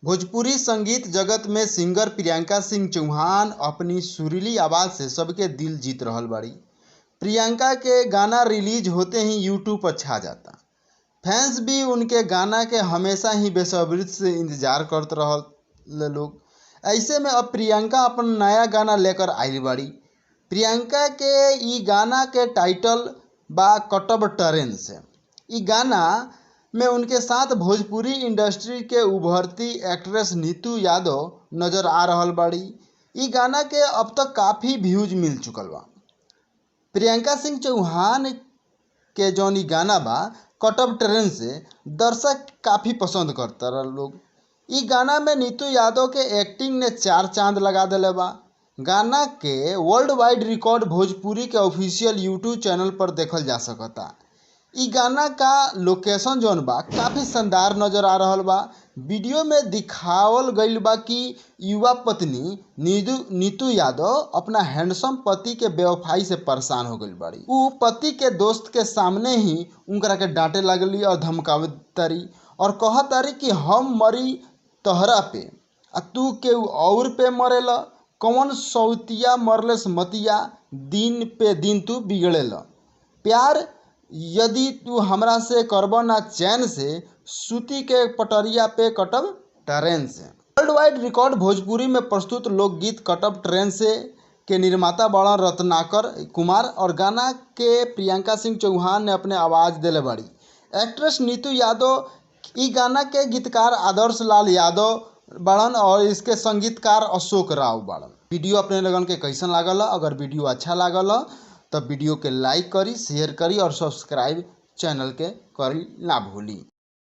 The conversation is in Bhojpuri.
भोजपुरी संगीत जगत में सिंगर प्रियंका सिंह चौहान अपनी सुरीली आवाज़ से सबके दिल जीत रहल बाड़ी। प्रियंका के गाना रिलीज होते ही यूट्यूब पर छा जाता। फैंस भी उनके गाना के हमेशा ही बेसब्री से इंतजार करते रहल लोग। ऐसे में अब प्रियंका अपन नया गाना लेकर आइल बाड़ी। प्रियंका के ई गाना के टाइटल बा कटब ट्रेन से। ई गाना में उनके साथ भोजपुरी इंडस्ट्री के उभरती एक्ट्रेस नीतू यादव नजर आ रहल बाड़ी। ई गाना के अब तक काफ़ी व्यूज मिल चुकल बा। प्रियंका सिंह चौहान के जौन ई गाना बा कटब ट्रेन से दर्शक काफ़ी पसंद करता रह लोग। ई गाना में नीतू यादव के एक्टिंग ने 4 चांद लगा दिले बा। गाना के वर्ल्ड वाइड रिकॉर्ड भोजपुरी के ऑफिशियल यूट्यूब चैनल पर देखल जा सकता। ई गाना का लोकेशन जौन बा काफ़ी शानदार नज़र आ रहल बा। वीडियो में दिखावल गईल बा कि युवा पत्नी नीतू यादव अपना हैंडसम पति के बेवफाई से परेशान हो गईल बाड़ी। उ पति के दोस्त के सामने ही उनकरा के डांटे लगली और धमकावत तारी और कहत तारी कि हम मरी तहरा पे आ तू केहू और पे मरेला। कौन सौतिया मरलेस मतिया, दिन पे दिन तू बिगड़ेला। प्यार यदि तू हमरा से करब ना चैन से, सूती के पटरिया पे कटब ट्रेन से। वर्ल्ड वाइड रिकॉर्ड भोजपुरी में प्रस्तुत लोकगीत कटब ट्रेन से के निर्माता बड़ा रत्नाकर कुमार और गाना के प्रियंका सिंह चौहान ने अपने आवाज़ दिले बाड़ी। एक्ट्रेस नीतू यादव ई गाना के गीतकार आदर्श लाल यादव बड़न और इसके संगीतकार अशोक राव बड़न। वीडियो अपने लगन के कैसन लागल? अगर वीडियो अच्छा लागल तब वीडियो के लाइक करी, शेयर करी और सब्सक्राइब चैनल के करी ना भूली।